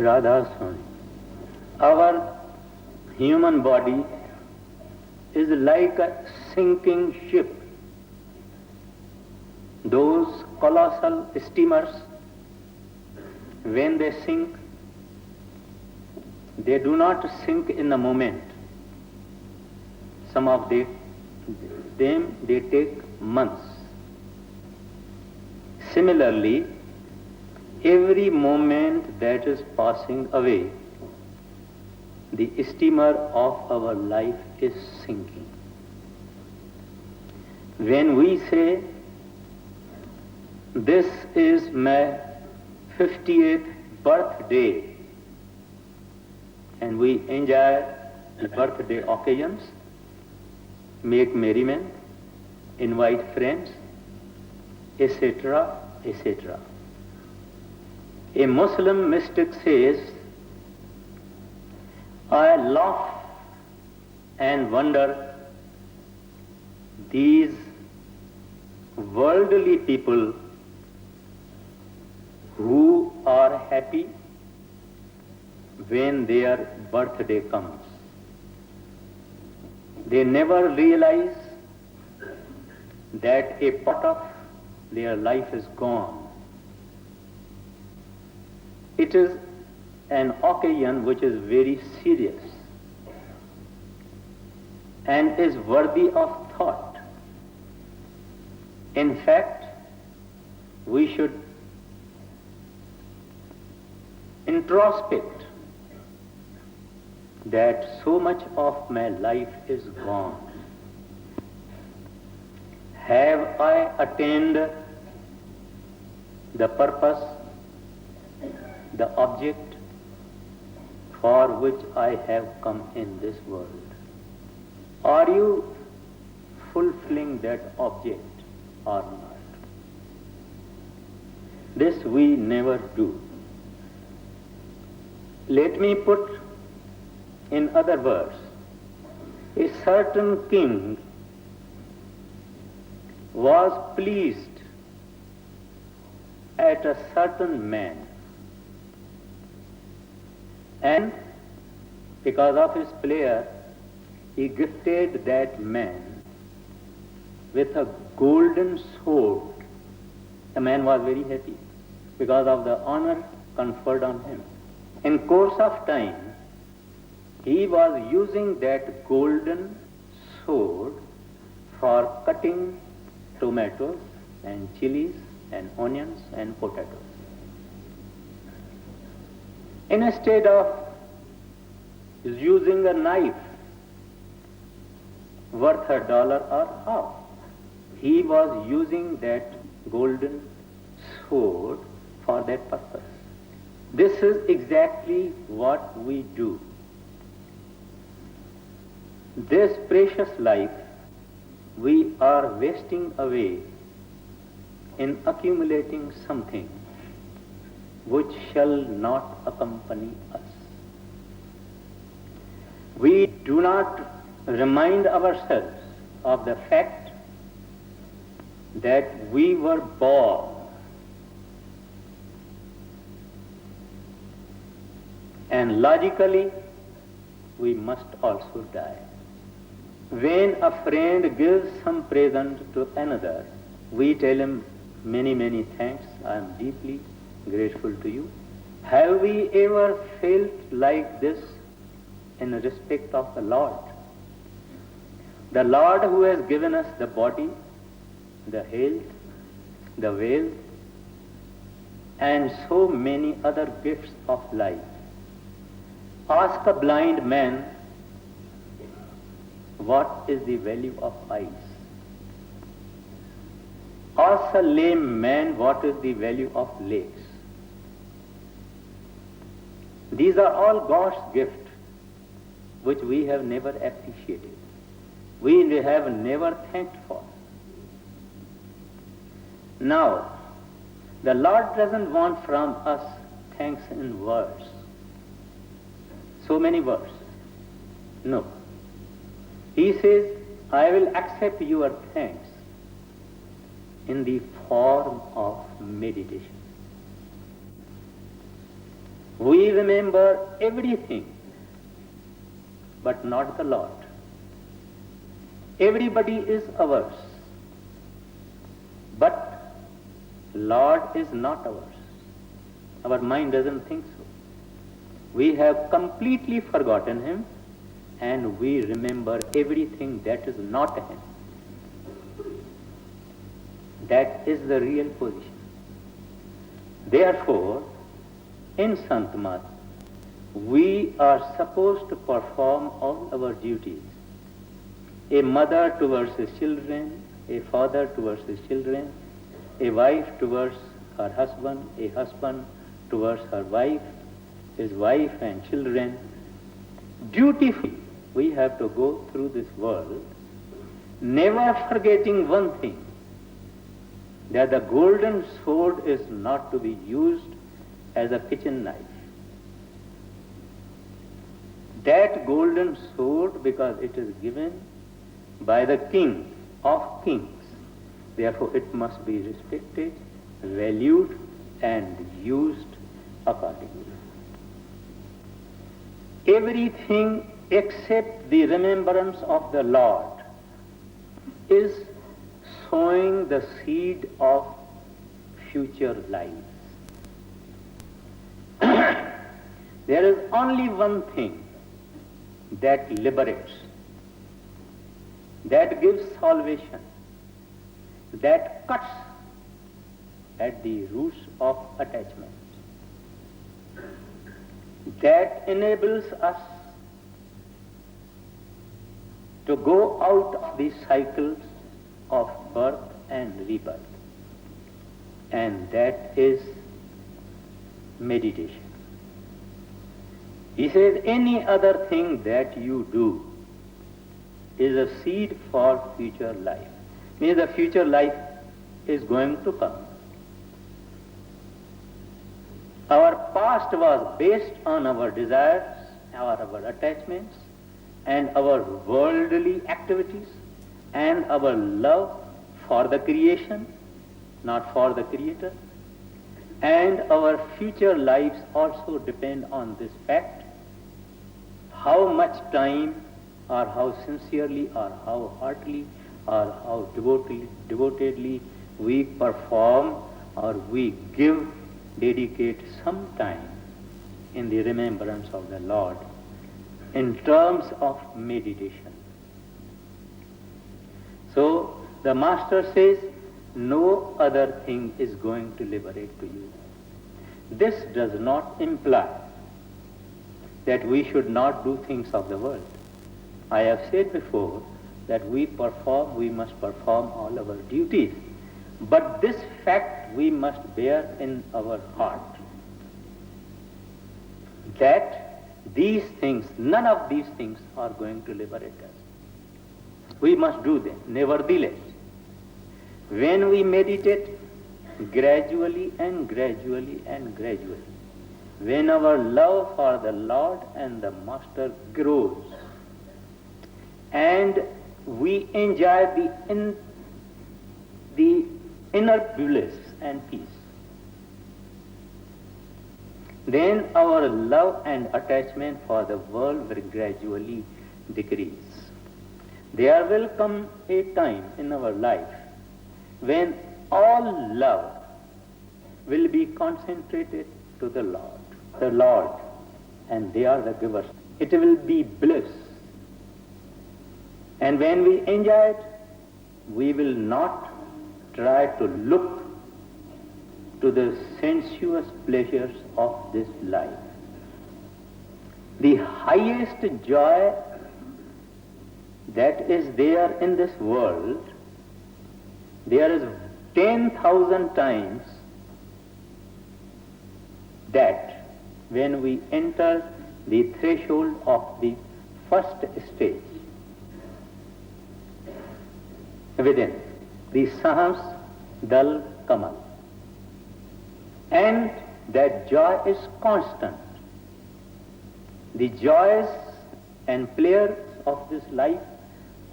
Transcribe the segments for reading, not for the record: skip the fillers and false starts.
Radha Swami. Our human body is like a sinking ship. Those colossal steamers, when they sink, they do not sink in a moment. Some of them they take months. Similarly, every moment that is passing away, the steamer of our life is sinking. When we say, this is my 58th birthday, and we enjoy the birthday occasions, make merriment, invite friends, etc., etc. A Muslim mystic says, I laugh and wonder these worldly people who are happy when their birthday comes. They never realize that a part of their life is gone. It is an occasion which is very serious and is worthy of thought. In fact, we should introspect that so much of my life is gone. Have I attained the purpose, the object for which I have come in this world? Are you fulfilling that object or not? This we never do. Let me put in other words, a certain king was pleased at a certain man, and because of his pleasure, he gifted that man with a golden sword. The man was very happy because of the honor conferred on him. In course of time, he was using that golden sword for cutting tomatoes and chilies and onions and potatoes. Instead of using a knife worth $1 or half, he was using that golden sword for that purpose. This is exactly what we do. This precious life we are wasting away in accumulating something which shall not accompany us. We do not remind ourselves of the fact that we were born and logically we must also die. When a friend gives some present to another, we tell him, many, many thanks, I am deeply grateful to you. Have we ever felt like this in respect of the Lord? The Lord who has given us the body, the health, the wealth, and so many other gifts of life. Ask a blind man, what is the value of eyes? Ask a lame man, what is the value of legs? These are all God's gifts which we have never appreciated. We have never thanked for. Now, the Lord doesn't want from us thanks in words. So many words. No. He says, I will accept your thanks in the form of meditation. We remember everything, but not the Lord. Everybody is ours, but Lord is not ours. Our mind doesn't think so. We have completely forgotten Him, and we remember everything that is not Him. That is the real position. Therefore, in Sant-Mat, we are supposed to perform all our duties. A mother towards his children, a father towards his children, a wife towards her husband, a husband towards her wife, his wife and children. Dutifully, we have to go through this world, never forgetting one thing, that the golden sword is not to be used as a kitchen knife. That golden sword, because it is given by the King of Kings, therefore it must be respected, valued, and used accordingly. Everything except the remembrance of the Lord is sowing the seed of future lives. There is only one thing that liberates, that gives salvation, that cuts at the roots of attachment, that enables us to go out of the cycles of birth and rebirth, and that is meditation. He says, any other thing that you do is a seed for future life. Means the future life is going to come. Our past was based on our desires, our attachments, and our worldly activities, and our love for the creation, not for the Creator. And our future lives also depend on this fact, how much time or how sincerely or how heartily or how devotedly we perform or we dedicate some time in the remembrance of the Lord in terms of meditation. So the Master says, no other thing is going to liberate to you. This does not imply that we should not do things of the world. I have said before that we must perform all our duties. But this fact we must bear in our heart, that these things, none of these things are going to liberate us. We must do them. Nevertheless, when we meditate gradually and gradually and gradually, when our love for the Lord and the Master grows, and we enjoy the inner bliss and peace, then our love and attachment for the world will gradually decrease. There will come a time in our life when all love will be concentrated to the Lord, and they are the givers. It will be bliss. And when we enjoy it, we will not try to look to the sensuous pleasures of this life. The highest joy that is there in this world, there is 10,000 times that when we enter the threshold of the first stage within the Sahas Dal Kamal. And that joy is constant. The joys and pleasures of this life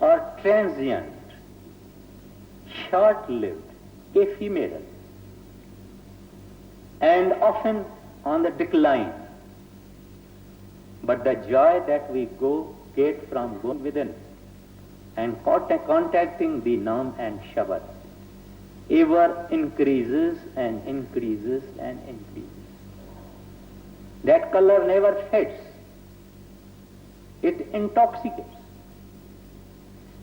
are transient, short-lived, ephemeral, and often on the decline. but the joy that we get from going within and contacting the Nam and Shabad ever increases and increases and increases. That color never fades. It intoxicates.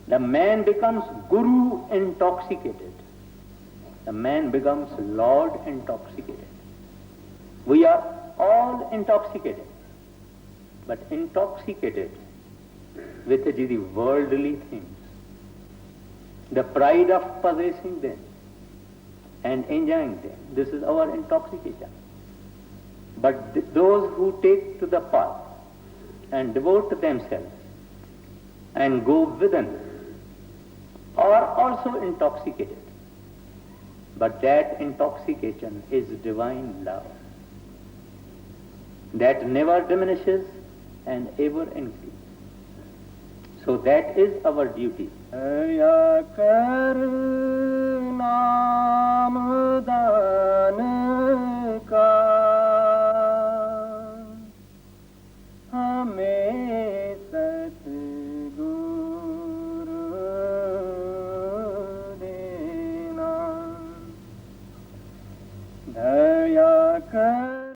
The man becomes Guru intoxicated. The man becomes Lord intoxicated. We are all intoxicated, but intoxicated with the worldly things, the pride of possessing them and enjoying them. This is our intoxication. But those who take to the path and devote themselves and go within are also intoxicated. But that intoxication is divine love that never diminishes and ever increases. So that is our duty. नाम दान का